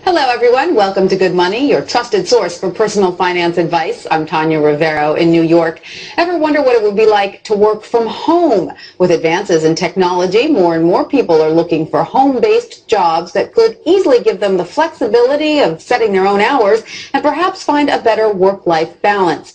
Hello everyone, welcome to Good Money, your trusted source for personal finance advice. I'm Tanya Rivero in New York. Ever wonder what it would be like to work from home? With advances in technology, more and more people are looking for home-based jobs that could easily give them the flexibility of setting their own hours and perhaps find a better work-life balance.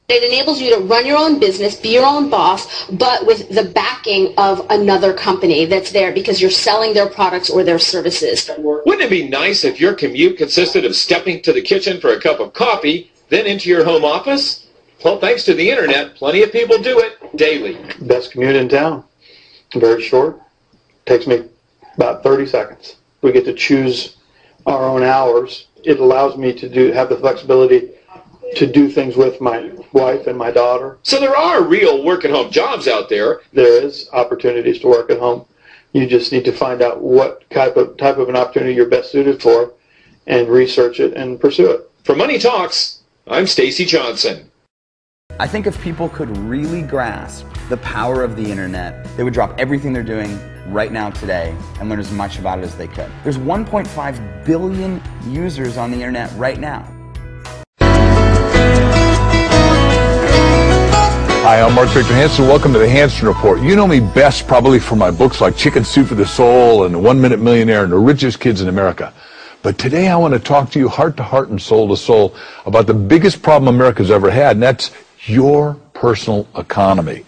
It enables you to run your own business, be your own boss, but with the backing of another company that's there because you're selling their products or their services. Wouldn't it be nice if your commute consisted of stepping to the kitchen for a cup of coffee, then into your home office? Well, thanks to the internet, plenty of people do it daily. Best commute in town. Very short. Takes me about 30 seconds. We get to choose our own hours. It allows me to have the flexibility to do things with my wife and my daughter. So there are real work-at-home jobs out there. There is opportunities to work at home. You just need to find out what type of an opportunity you're best suited for and research it and pursue it. For Money Talks, I'm Stacy Johnson. I think if people could really grasp the power of the internet, they would drop everything they're doing right now today and learn as much about it as they could. There's 1.5 billion users on the internet right now. Hi, I'm Mark Victor Hansen. Welcome to the Hansen Report. You know me best probably for my books like Chicken Soup for the Soul and The 1 Minute Millionaire and The Richest Kids in America. But today I want to talk to you heart to heart and soul to soul about the biggest problem America's ever had, and that's your personal economy.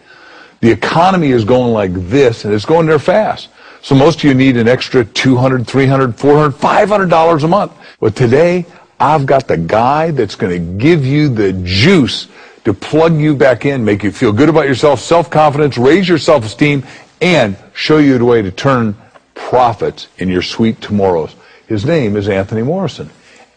The economy is going like this, and it's going there fast. So most of you need an extra $200, $300, $400, $500 a month. But today I've got the guy that's going to give you the juice to plug you back in, make you feel good about yourself, self-confidence, raise your self-esteem, and show you the way to turn profits in your sweet tomorrows. His name is Anthony Morrison.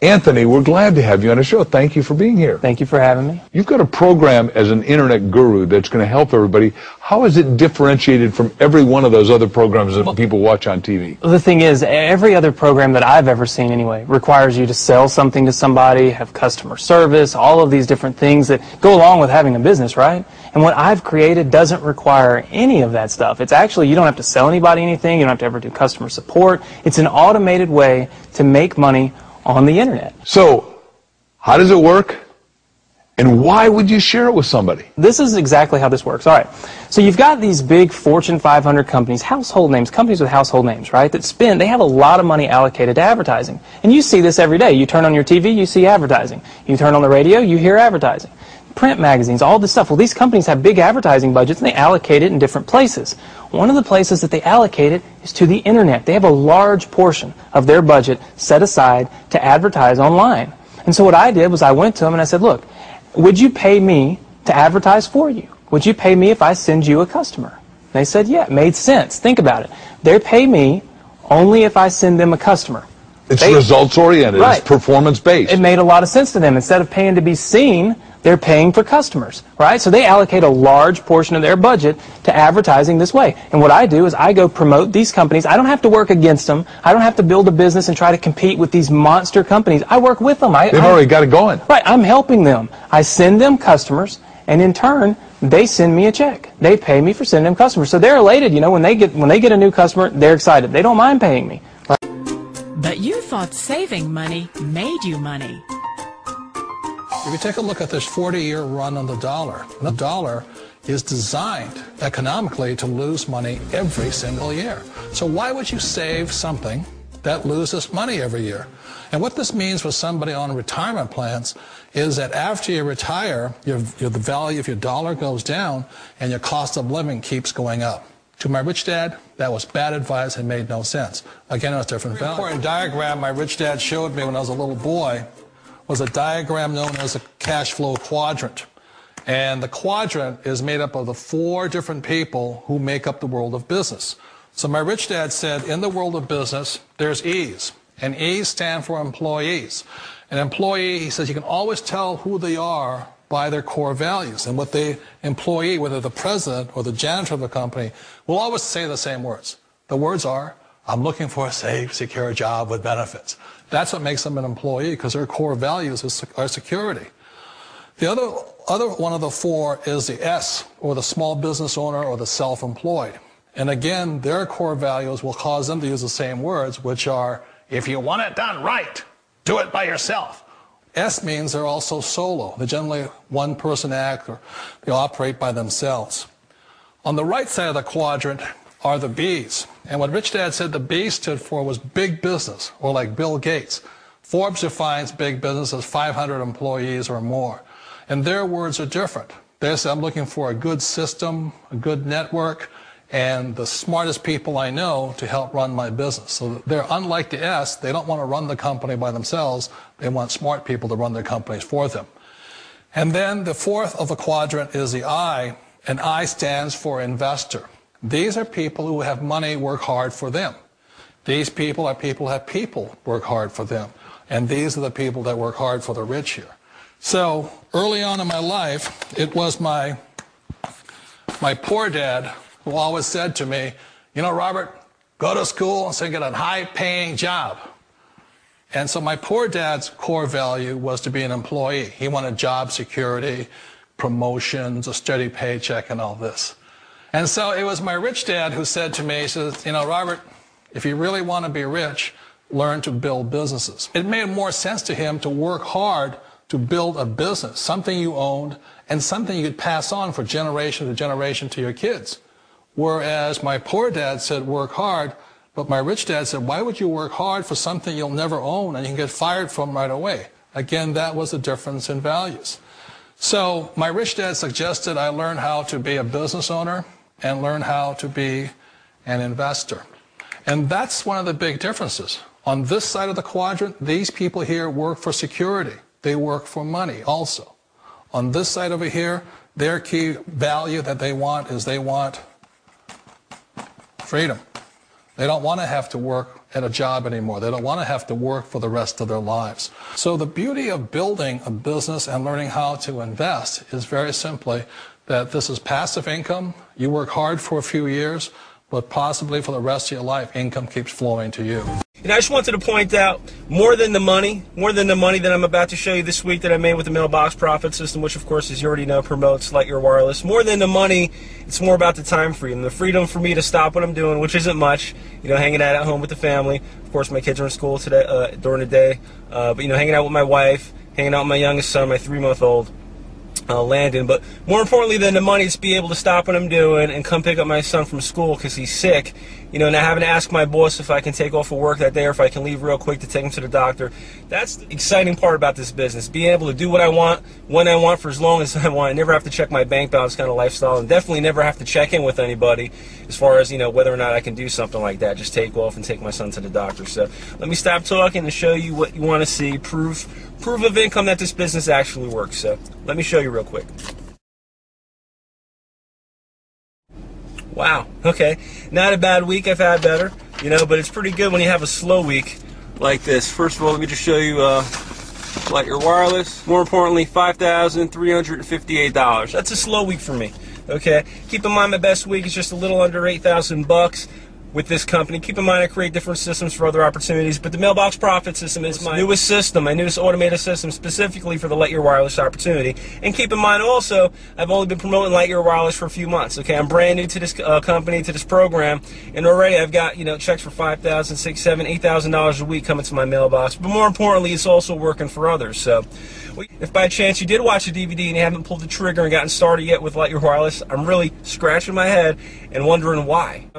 Anthony, we're glad to have you on the show. Thank you for being here. Thank you for having me. You've got a program as an internet guru that's going to help everybody. How is it differentiated from every one of those other programs that people watch on TV? The thing is, every other program that I've ever seen anyway requires you to sell something to somebody, have customer service, all of these different things that go along with having a business, right? And what I've created doesn't require any of that stuff. It's actually, you don't have to sell anybody anything, you don't have to ever do customer support. It's an automated way to make money on the internet. So, how does it work? And why would you share it with somebody? This is exactly how this works. All right. So you've got these big Fortune 500 companies, household names, companies with household names, right, that they have a lot of money allocated to advertising. And you see this every day. You turn on your TV, you see advertising. You turn on the radio, you hear advertising. Print magazines, all this stuff. Well, these companies have big advertising budgets and they allocate it in different places. One of the places that they allocate it is to the internet. They have a large portion of their budget set aside to advertise online. And so what I did was I went to them and I said, look, would you pay me to advertise for you? Would you pay me if I send you a customer? They said, yeah, it made sense. Think about it. They pay me only if I send them a customer. It's results-oriented. Right. It's performance-based. It made a lot of sense to them. Instead of paying to be seen, they're paying for customers, right? So they allocate a large portion of their budget to advertising this way. And what I do is I go promote these companies. I don't have to work against them. I don't have to build a business and try to compete with these monster companies. I work with them. They've already got it going. Right. I'm helping them. I send them customers, and in turn, they send me a check. They pay me for sending them customers. So they're elated. You know, when they get a new customer, they're excited. They don't mind paying me. Right? But you thought saving money made you money. If you take a look at this 40-year run on the dollar is designed economically to lose money every single year. So why would you save something that loses money every year? And what this means for somebody on retirement plans is that after you retire, the value of your dollar goes down and your cost of living keeps going up. To my rich dad, that was bad advice and made no sense. Again, it was different value. An important diagram my rich dad showed me when I was a little boy was a diagram known as a cash flow quadrant. And the quadrant is made up of the 4 different people who make up the world of business. So my rich dad said, in the world of business, there's E's. And E's stand for employees. An employee, he says, you can always tell who they are by their core values. And what the employee, whether the president or the janitor of the company, will always say the same words. The words are, I'm looking for a safe, secure job with benefits. That's what makes them an employee, because their core values are security. The other one of the 4 is the S, or the small business owner or the self-employed. And again, their core values will cause them to use the same words, which are, if you want it done right, do it by yourself. S means they're also solo. They're generally one-person act, or they operate by themselves. On the right side of the quadrant are the B's. And what Rich Dad said the B stood for was big business, or like Bill Gates. Forbes defines big business as 500 employees or more. And their words are different. They say, I'm looking for a good system, a good network, and the smartest people I know to help run my business. So they're unlike the S. They don't want to run the company by themselves. They want smart people to run their companies for them. And then the fourth of the quadrant is the I, and I stands for investor. These are people who have money work hard for them. These people are people who have people work hard for them. And these are the people that work hard for the rich here. So early on in my life, it was my poor dad who always said to me, you know, Robert, go to school and so get a high-paying job. And so my poor dad's core value was to be an employee. He wanted job security, promotions, a steady paycheck, and all this. And so it was my rich dad who said to me, he says, you know, Robert, if you really want to be rich, learn to build businesses. It made more sense to him to work hard to build a business, something you owned, and something you could pass on for generation to generation to your kids. Whereas my poor dad said work hard, but my rich dad said, why would you work hard for something you'll never own and you can get fired from right away? Again, that was the difference in values. So my rich dad suggested I learn how to be a business owner and learn how to be an investor. And that's one of the big differences. On this side of the quadrant, these people here work for security. They work for money also. On this side over here, their key value that they want is they want freedom. They don't want to have to work at a job anymore. They don't want to have to work for the rest of their lives. So the beauty of building a business and learning how to invest is very simply that this is passive income. You work hard for a few years, but possibly for the rest of your life, income keeps flowing to you. And I just wanted to point out, more than the money that I'm about to show you this week that I made with the mailbox profit system, which of course, as you already know, promotes Lightyear Wireless. More than the money, it's more about the time freedom. The freedom for me to stop what I'm doing, which isn't much, you know, hanging out at home with the family. Of course, my kids are in school today, during the day. But, you know, hanging out with my wife, hanging out with my youngest son, my 3-month-old. Landon, but more importantly than the money, it's be able to stop what I'm doing and come pick up my son from school because he's sick, you know, not having to ask my boss if I can take off of work that day or if I can leave real quick to take him to the doctor. That's the exciting part about this business, being able to do what I want, when I want, for as long as I want. I never have to check my bank balance kind of lifestyle, and definitely never have to check in with anybody as far as, you know, whether or not I can do something like that, just take off and take my son to the doctor. So let me stop talking and show you what you want to see, proof of income that this business actually works. So let me show you real quick. Wow, okay, not a bad week. I've had better, you know, but it's pretty good when you have a slow week like this. First of all, let me just show you Lightyear Wireless. More importantly, $5,358. That's a slow week for me. Okay, keep in mind my best week is just a little under $8,000 with this company. Keep in mind I create different systems for other opportunities, but the mailbox profit system is my newest system, my newest automated system specifically for the Lightyear Wireless opportunity. And keep in mind also, I've only been promoting Lightyear Wireless for a few months. Okay, I'm brand new to this company, to this program, and already I've got, you know, checks for $5,000, $6,000, $7,000, $8,000 a week coming to my mailbox. But more importantly, it's also working for others. So if by chance you did watch the DVD and you haven't pulled the trigger and gotten started yet with Lightyear Wireless, I'm really scratching my head and wondering why.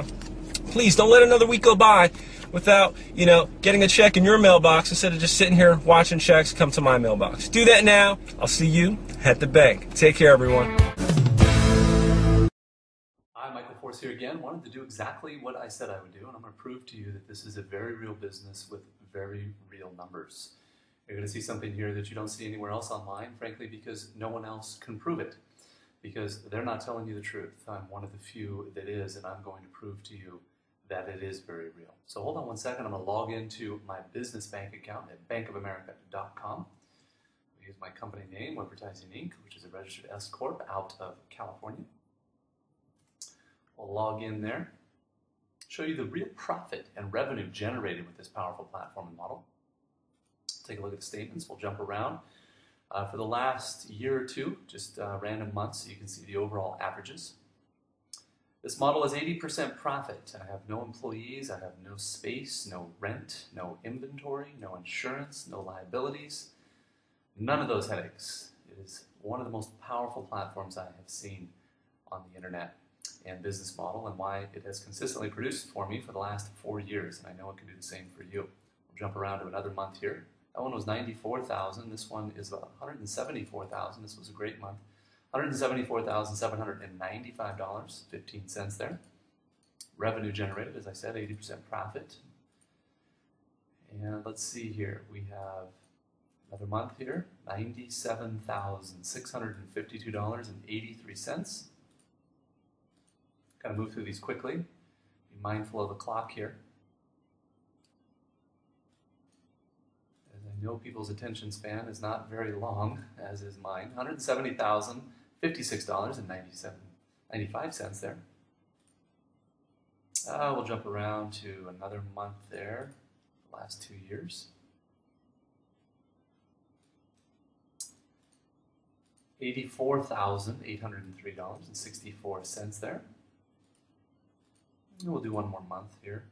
Please don't let another week go by without, you know, getting a check in your mailbox instead of just sitting here watching checks come to my mailbox. Do that now. I'll see you at the bank. Take care, everyone. Hi, Michael Force here again. Wanted to do exactly what I said I would do, and I'm going to prove to you that this is a very real business with very real numbers. You're going to see something here that you don't see anywhere else online, frankly, because no one else can prove it, because they're not telling you the truth. I'm one of the few that is, and I'm going to prove to you that it is very real. So hold on one second. I'm going to log into my business bank account at bankofamerica.com. Here's my company name, Advertising Inc., which is a registered S Corp out of California. We'll log in there, show you the real profit and revenue generated with this powerful platform and model. Take a look at the statements. We'll jump around. For the last year or two, just random months, so you can see the overall averages. This model is 80% profit. I have no employees, I have no space, no rent, no inventory, no insurance, no liabilities, none of those headaches. It is one of the most powerful platforms I have seen on the internet and business model, and why it has consistently produced for me for the last 4 years, and I know it can do the same for you. We'll jump around to another month here. That one was $94,000. This one is about $174,000. This was a great month. $174,795, 15 cents there. Revenue generated, as I said, 80% profit. And let's see here. We have another month here, $97,652.83. Kind of move through these quickly. Be mindful of the clock here. As I know people's attention span is not very long, as is mine. $170,056.95 there. We'll jump around to another month there, the last 2 years. $84,803.64 there. And we'll do one more month here.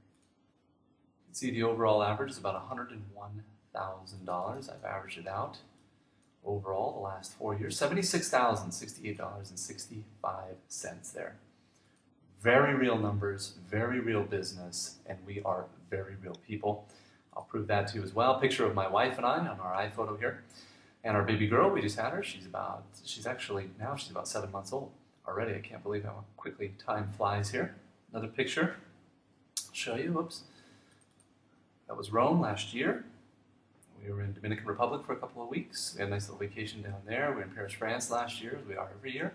You can see the overall average is about $101,000. I've averaged it out overall the last 4 years. $76,068.65 there. Very real numbers, very real business, and we are very real people. I'll prove that to you as well. Picture of my wife and I on our iPhoto here. And our baby girl, we just had her. She's about 7 months old already. I can't believe how quickly time flies here. Another picture. I'll show you. Whoops. That was Rome last year. We were in Dominican Republic for a couple of weeks. We had a nice little vacation down there. We were in Paris, France last year, as we are every year.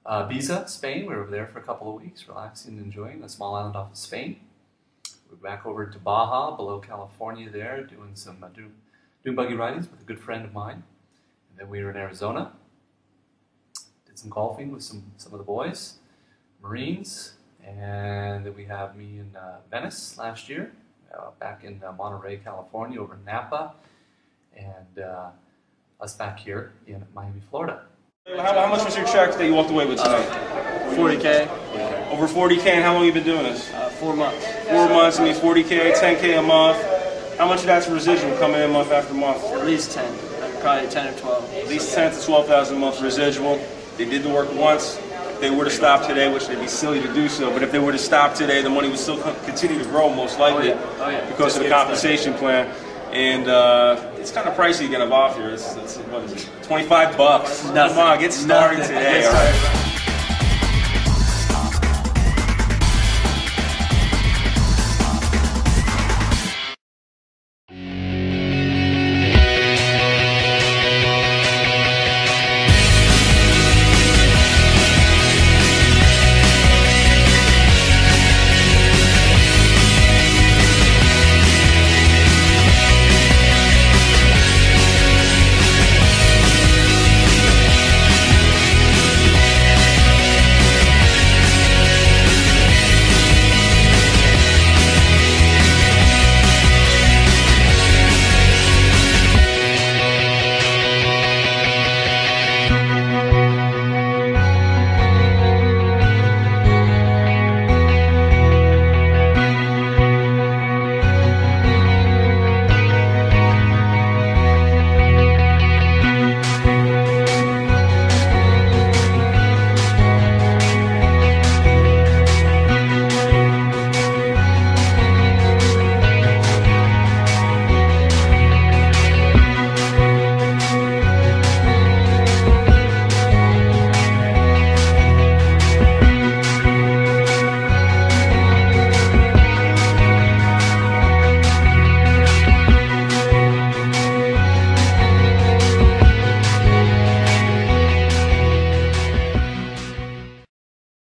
Ibiza, Spain. We were over there for a couple of weeks, relaxing and enjoying a small island off of Spain. We're back over to Baja, below California there, doing some doing buggy ridings with a good friend of mine. And then we were in Arizona. Did some golfing with some of the boys, Marines. And then we have me in Venice last year, back in Monterey, California, over in Napa, and us back here in Miami, Florida. How much was your check that you walked away with tonight? $40K. Over $40K, and how long have you been doing this? 4 months. 4 months, I mean $40K, $10K a month. How much of that's residual coming in month after month? At least 10, probably 10 or 12. At least 10 to 12,000 a month residual. They did the work once. If they were to stop today, which they'd be silly to do so, but if they were to stop today, the money would still continue to grow most likely because of the compensation plan. And it's kind of pricey to get involved here. It's what is it? $25. Come on, get started today. All right.